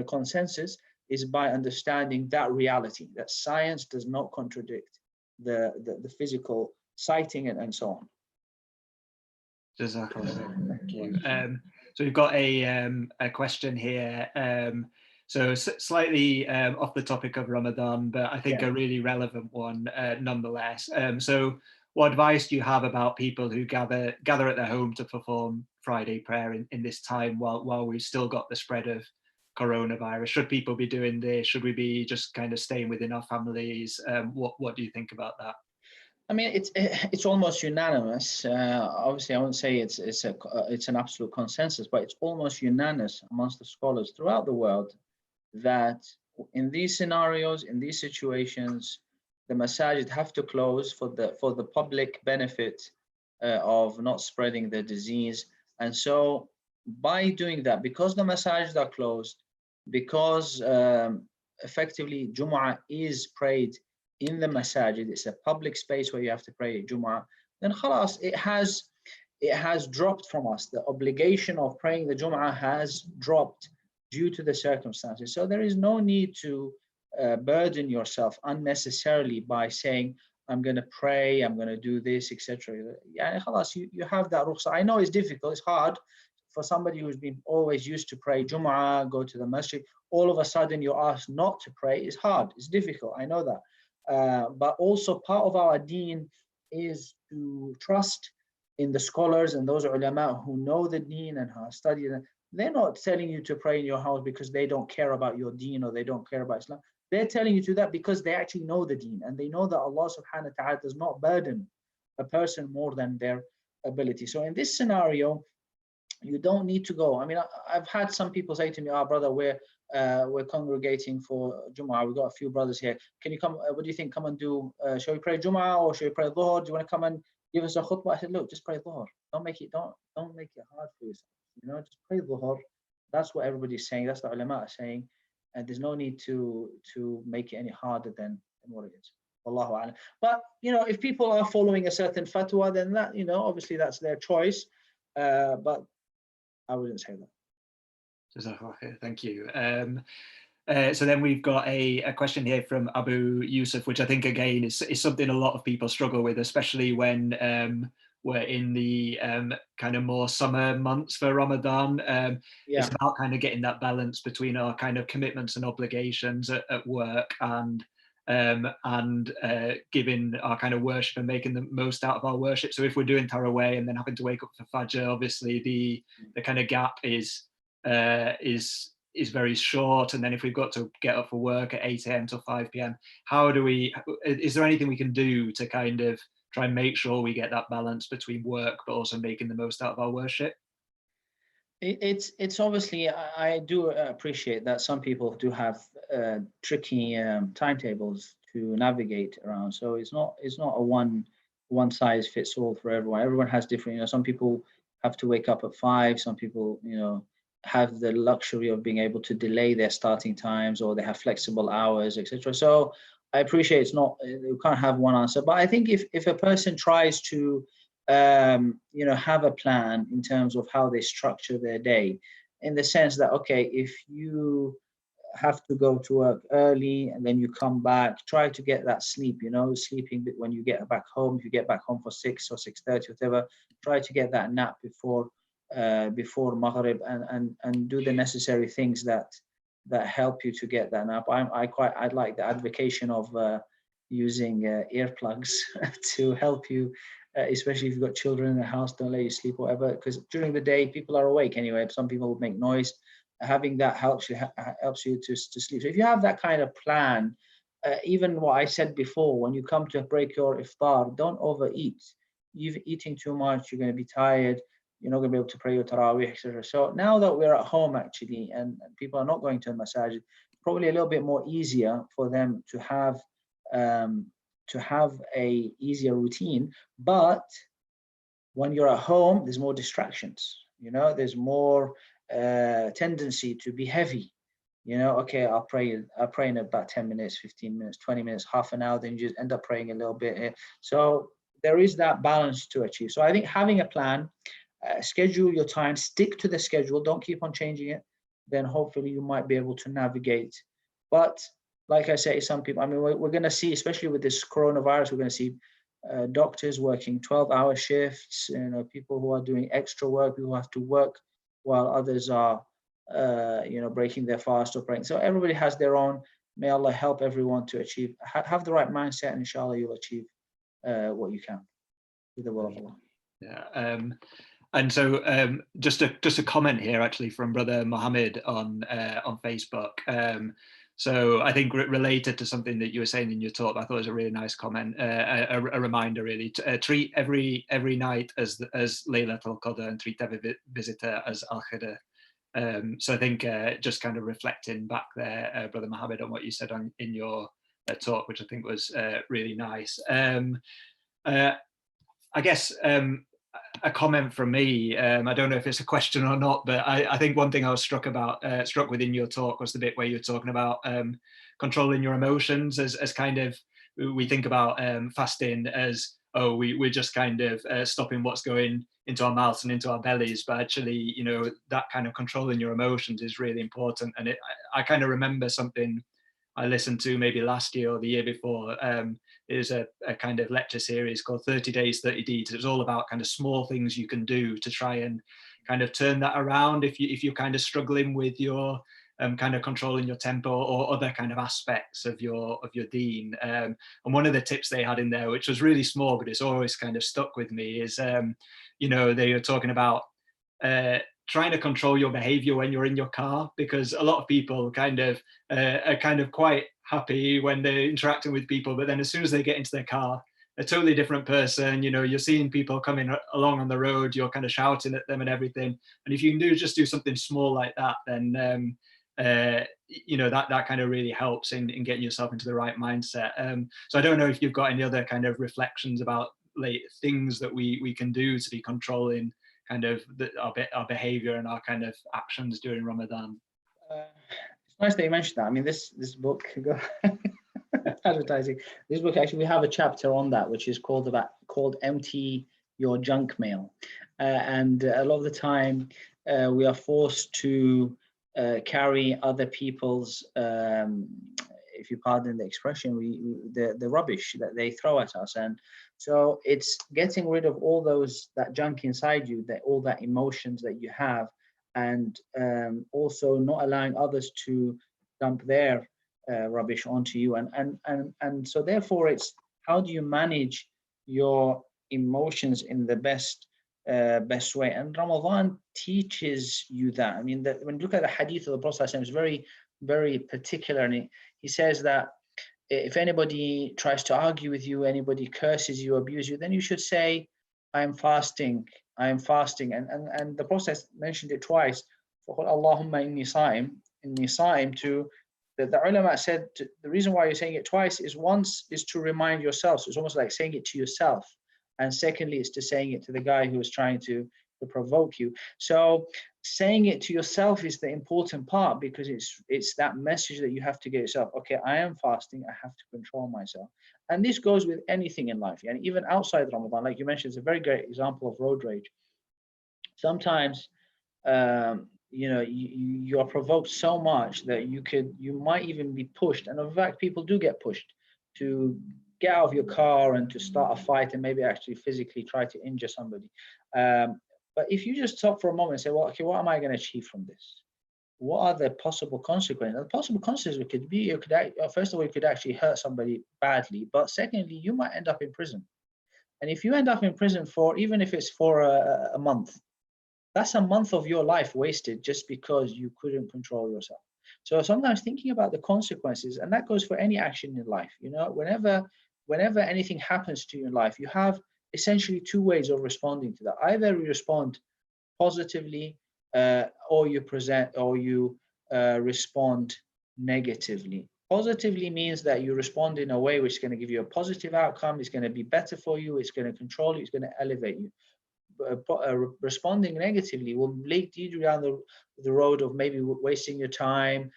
consensus, is by understanding that reality, that science does not contradict the physical sighting and so on. Jazakallah. Thank you. So we've got a question here. So slightly off the topic of Ramadan, but I think a really relevant one nonetheless. So what advice do you have about people who gather at their home to perform Friday prayer in this time while we've still got the spread of coronavirus? Should people be doing this? Should we be just kind of staying within our families? What do you think about that? I mean, it's almost unanimous. Obviously, I won't say it's an absolute consensus, but it's almost unanimous amongst the scholars throughout the world that in these scenarios, in these situations, the masajid have to close for the public benefit of not spreading the disease. And so, by doing that, because the masajid are closed, because effectively Jumu'ah is prayed in the masajid, it's a public space where you have to pray Jum'ah, then khalas, it has dropped from us. The obligation of praying the Jum'ah has dropped due to the circumstances. So there is no need to burden yourself unnecessarily by saying, I'm going to pray, I'm going to do this, etc. Yeah, khalas, you have that rukhsa. I know it's difficult, it's hard for somebody who's been always used to pray Jum'ah, go to the masjid. All of a sudden you're asked not to pray. It's hard, it's difficult, I know that. But also part of our deen is to trust in the scholars and those ulama who know the deen and have studied it. They're not telling you to pray in your house because they don't care about your deen or they don't care about Islam. They're telling you to that because they actually know the deen and they know that Allah subhanahu wa ta'ala does not burden a person more than their ability. So in this scenario, you don't need to go. I mean, I've had some people say to me, brother, we're congregating for Jum'ah. We've got a few brothers here. Can you come? What do you think? Come and do, shall we pray Jum'ah or shall we pray Dhuhr? Do you want to come and give us a khutbah? I said, look, just pray Dhuhr. Don't make it hard for yourself. Just pray Dhuhr. That's what everybody's saying. That's the ulama are saying. And there's no need to make it any harder than what it is. Wallahu a'lam. But, if people are following a certain fatwa, then that, obviously that's their choice. But I wouldn't say that. Thank you. So then we've got a question here from Abu Yusuf, which I think again is something a lot of people struggle with, especially when we're in the kind of more summer months for Ramadan. It's about kind of getting that balance between our kind of commitments and obligations at work and giving our kind of worship and making the most out of our worship. So if we're doing Tarawih and then having to wake up for Fajr, obviously the kind of gap is very short. And then if we've got to get up for work at 8 a.m. till 5 p.m, is there anything we can do to kind of try and make sure we get that balance between work, but also making the most out of our worship? It's obviously, I do appreciate that some people do have tricky timetables to navigate around. So it's not a one size fits all for everyone. Everyone has different. Some people have to wake up at 5. Some people, have the luxury of being able to delay their starting times, or they have flexible hours, etc. So I appreciate it's not, you can't have one answer. But I think if a person tries to have a plan in terms of how they structure their day, in the sense that, okay, if you have to go to work early and then you come back, try to get that sleep, sleeping bit when you get back home. If you get back home for 6 or 6:30, whatever, try to get that nap before Maghrib and do the necessary things that help you to get that nap. I'd like the advocation of using earplugs to help you, especially if you've got children in the house, don't let you sleep or whatever, because during the day people are awake anyway. Some people would make noise. Having that helps you to sleep. So if you have that kind of plan, even what I said before, when you come to break your iftar, don't overeat. You're eating too much, you're going to be tired, you're not going to be able to pray your tarawih, etc. So now that we're at home actually, and people are not going to the masajid, probably a little bit more easier for them to have a easier routine. But when you're at home, there's more distractions. There's more tendency to be heavy. Okay, I'll pray in about 10 minutes, 15 minutes, 20 minutes, half an hour, then you just end up praying a little bit. So there is that balance to achieve. So I think having a plan, schedule your time, stick to the schedule, don't keep on changing it, then hopefully you might be able to navigate. But like I say, some people, we're going to see, especially with this coronavirus, we're going to see doctors working 12-hour shifts, people who are doing extra work, people who have to work while others are, breaking their fast or praying. So everybody has their own. May Allah help everyone to achieve, have the right mindset, and inshallah you'll achieve what you can with the will of Allah. Yeah. And so just a comment here actually from Brother Mohammed on Facebook. So I think related to something that you were saying in your talk, I thought it was a really nice comment, a reminder really to treat every night as Laylatul Qadr and treat every visitor as Al-Qadr. So I think just kind of reflecting back there, Brother Mohammed, on what you said in your talk, which I think was really nice. I guess a comment from me, I don't know if it's a question or not, but I think one thing I was struck with in your talk was the bit where you were talking about controlling your emotions as kind of we think about fasting as, oh, we're just kind of stopping what's going into our mouths and into our bellies, but actually, you know, that kind of controlling your emotions is really important. And I kind of remember something I listened to maybe last year or the year before. Is a kind of lecture series called 30 Days, 30 Deeds. It was all about kind of small things you can do to try and kind of turn that around if you're kind of struggling with your kind of controlling your temper or other kind of aspects of your deen. And one of the tips they had in there, which was really small, but it's always kind of stuck with me, is you know, they were talking about trying to control your behavior when you're in your car, because a lot of people kind of are kind of quite happy when they're interacting with people, but then as soon as they get into their car, a totally different person. You know, you're seeing people coming along on the road, you're kind of shouting at them and everything. And if you can just do something small like that, then you know, that kind of really helps in getting yourself into the right mindset. So I don't know if you've got any other kind of reflections about like things that we can do to be controlling kind of our behavior and our kind of actions during Ramadan. It's nice that you mentioned that. I mean, this book, advertising. This book, actually, we have a chapter on that, which is called Empty Your Junk Mail. And a lot of the time, we are forced to carry other people's, if you pardon the expression, the rubbish that they throw at us. And so it's getting rid of all that junk inside you, all that emotions that you have, and also not allowing others to dump their rubbish onto you. And so therefore, it's how do you manage your emotions in the best way. And Ramadan teaches you that. I mean, when you look at the hadith of the Prophet, it's very, very particular. And he says that if anybody tries to argue with you, anybody curses you, abuse you, then you should say, I am fasting. I am fasting. And the Prophet mentioned it twice. Allahumma inni sa'im, to the ulama said the reason why you're saying it twice is once is to remind yourself. So it's almost like saying it to yourself. And secondly, it's to saying it to the guy who is trying to provoke you. So saying it to yourself is the important part, because it's that message that you have to get yourself. Okay, I am fasting. I have to control myself. And this goes with anything in life. And even outside Ramadan, like you mentioned, it's a very great example of road rage. Sometimes, you know, you are provoked so much that you might even be pushed. And in fact, people do get pushed to get out of your car and to start a fight and maybe actually physically try to injure somebody. But if you just stop for a moment and say, well, okay, what am I going to achieve from this? What are the possible consequences? The possible consequences could be, first of all, you could actually hurt somebody badly. But secondly, you might end up in prison. And if you end up in prison for, even if it's for a month, that's a month of your life wasted just because you couldn't control yourself. So sometimes thinking about the consequences, and that goes for any action in life, you know, whenever anything happens to you in life, you have essentially two ways of responding to that. Either you respond positively, or you respond negatively. Positively means that you respond in a way which is going to give you a positive outcome. It's going to be better for you. It's going to control you. It's going to elevate you. Responding negatively will lead you down the road of maybe wasting your time,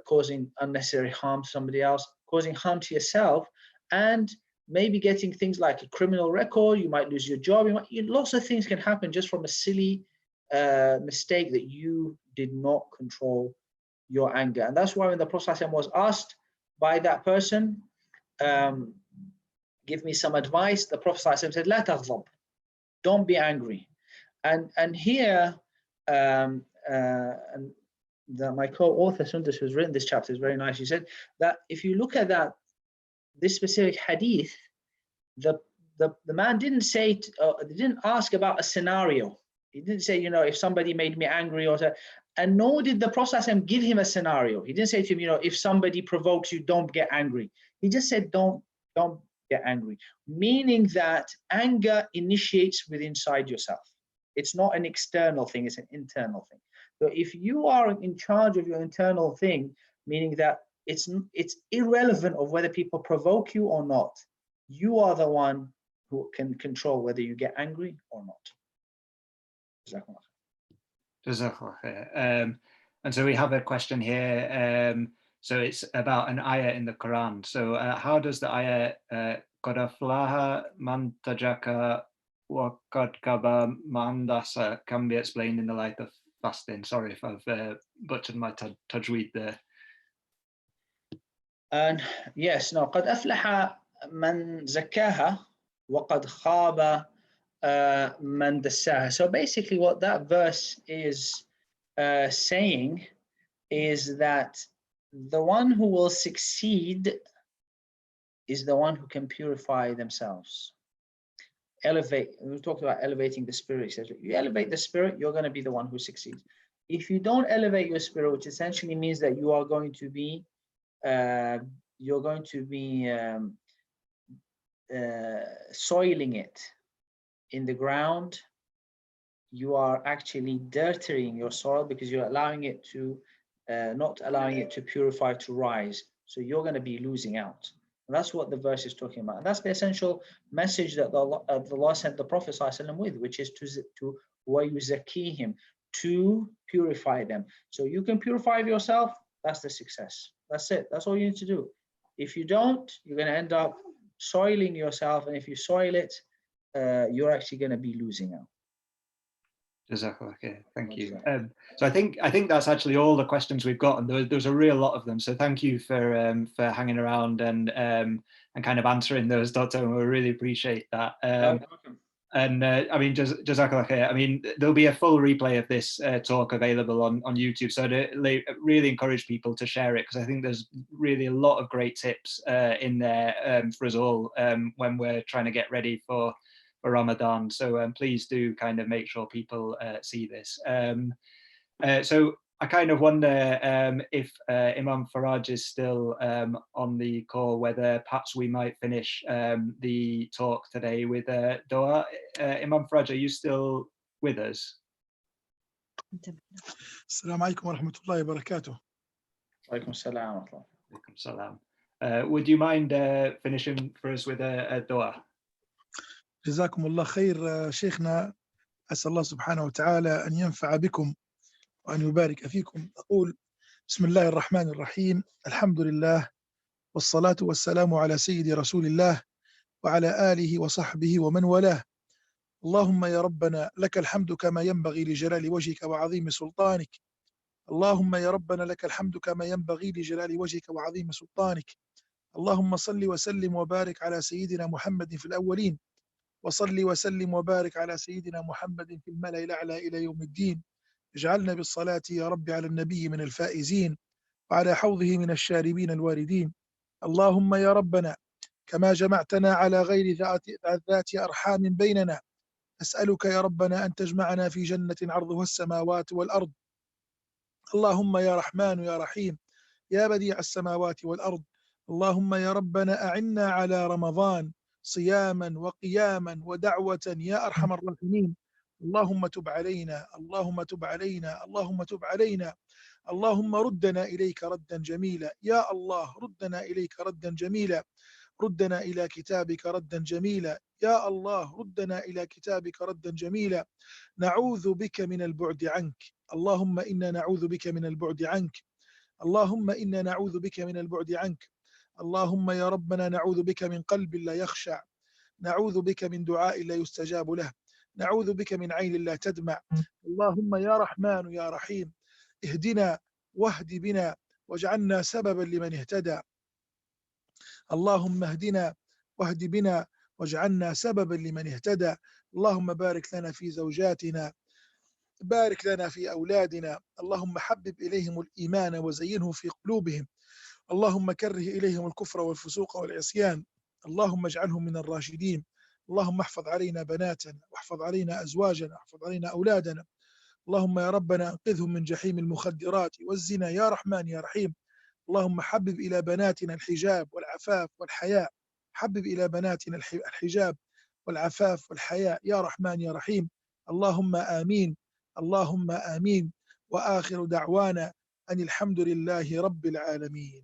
causing unnecessary harm to somebody else, causing harm to yourself, and maybe getting things like a criminal record. You might lose your job. Lots of things can happen just from a silly mistake that you did not control your anger. And that's why when the Prophet was asked by that person, give me some advice, the Prophet said, La taghdab, don't be angry. And here, and my co-author Sundus, who's written this chapter, is very nice. She said that if you look at this specific hadith, the man didn't say, didn't ask about a scenario. He didn't say, you know, if somebody made me angry or so, and nor did the Prophet give him a scenario. He didn't say to him, you know, if somebody provokes you, don't get angry. He just said, don't get angry, meaning that anger initiates within inside yourself. It's not an external thing, it's an internal thing. So if you are in charge of your internal thing, meaning that it's irrelevant of whether people provoke you or not, you are the one who can control whether you get angry or not. And so we have a question here. So it's about an ayah in the Quran. So how does the ayah "Qad aflaha man tazakka wa qad khaba man dassaha" can be explained in the light of fasting? Sorry if I've butchered my tajweed there. And yes, no, قد أفلح من زكاها وقد خاب من دساها. So basically what that verse is saying is that the one who will succeed is the one who can purify themselves. Elevate, we talked about elevating the spirit. You elevate the spirit, you're going to be the one who succeeds. If you don't elevate your spirit, which essentially means that you are going to be soiling it in the ground, you are actually dirtying your soil because you're allowing it to not allowing it to purify, to rise. So you're going to be losing out. And that's what the verse is talking about. And that's the essential message that Allah sent the Prophet ﷺ with, which is to وَيُزَكِّيهِمْ, to purify them. So you can purify yourself, that's the success. That's it. That's all you need to do. If you don't, you're going to end up soiling yourself. And if you soil it, you're actually going to be losing out. Jazakallah khair. Thank you. So I think that's actually all the questions we've got, and there's a real lot of them. So thank you for hanging around and kind of answering those, Dr. Omer. We really appreciate that. And I mean, Jazakallah khair. I mean, there'll be a full replay of this talk available on YouTube. So I really encourage people to share it, because I think there's really a lot of great tips in there for us all when we're trying to get ready for Ramadan. So please do kind of make sure people see this. So I kind of wonder if Imam Faraj is still on the call, whether perhaps we might finish the talk today with dua. Imam Faraj, are you still with us? Assalamu alaikum wa rahmatullahi wa barakatuh. Alaikum salam. Alaikum salam. Would you mind finishing for us with a dua? جزاكم الله خير شيخنا. أسأل الله سبحانه وتعالى أن ينفع بكم وأن يبارك فيكم. أقول بسم الله الرحمن الرحيم، الحمد لله والصلاة والسلام على سيد رسول الله وعلى آله وصحبه ومن والاه. اللهم يا ربنا لك الحمد كما ينبغي لجلال وجهك وعظيم سلطانك. اللهم يا ربنا لك الحمد كما ينبغي لجلال وجهك وعظيم سلطانك. اللهم صل وسلم وبارك على سيدنا محمد في الأولين، وصل وسلم وبارك على سيدنا محمد في الملأ الأعلى إلى يوم الدين. اجعلنا بالصلاة يا رب على النبي من الفائزين، وعلى حوضه من الشاربين الواردين. اللهم يا ربنا كما جمعتنا على غير ذات أرحام بيننا، أسألك يا ربنا أن تجمعنا في جنة عرضها السماوات والأرض. اللهم يا رحمن يا رحيم يا بديع السماوات والأرض. اللهم يا ربنا أعنا على رمضان صياما وقياما ودعوة يا أرحم الراحمين. اللهم تب علينا، اللهم تب علينا، اللهم تب علينا. اللهم ردنا إليك ردا جميلا، يا الله ردنا إليك ردا جميلا. ردنا إلى كتابك ردا جميلا، يا الله ردنا إلى كتابك ردا جميلا. نعوذ بك من البعد عنك، اللهم إنا نعوذ بك من البعد عنك. اللهم إنا نعوذ بك من البعد عنك. اللهم يا ربنا نعوذ بك من قلب لا يخشع، نعوذ بك من دعاء لا يستجاب له، نعوذ بك من عين لا تدمع. اللهم يا رحمن يا رحيم اهدنا واهد بنا واجعلنا سببا لمن اهتدى. اللهم اهدنا واهد بنا واجعلنا سببا لمن اهتدى. اللهم بارك لنا في زوجاتنا، بارك لنا في أولادنا. اللهم حبب إليهم الإيمان وزينه في قلوبهم. اللهم كره إليهم الكفر والفسوق والعصيان. اللهم اجعلهم من الراشدين. اللهم احفظ علينا بناتنا، واحفظ علينا أزواجنا، واحفظ علينا أولادنا. اللهم يا ربنا انقذهم من جحيم المخدرات والزنا يا رحمن يا رحيم. اللهم حبب إلى بناتنا الحجاب والعفاف والحياء، حبب إلى بناتنا الحجاب والعفاف والحياء يا رحمن يا رحيم. اللهم آمين، اللهم آمين. وآخر دعوانا أن الحمد لله رب العالمين.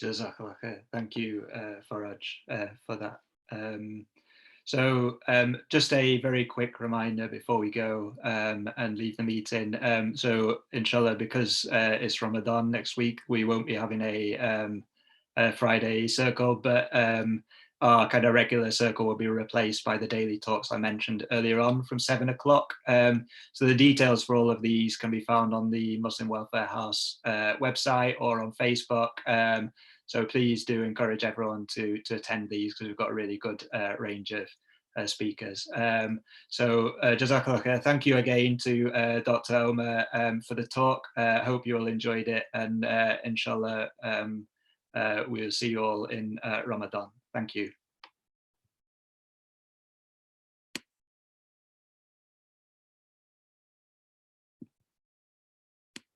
Jazakallah khair. Thank you, Faraj, for that. So just a very quick reminder before we go and leave the meeting. So inshallah, because it's Ramadan next week, we won't be having a Friday circle, but our kind of regular circle will be replaced by the daily talks I mentioned earlier on from 7 o'clock. So the details for all of these can be found on the Muslim Welfare House website or on Facebook. So please do encourage everyone to attend these, because we've got a really good range of speakers. So Jazakallah khair. Thank you again to Dr. Omer for the talk. Hope you all enjoyed it, and inshallah we'll see you all in Ramadan. Thank you.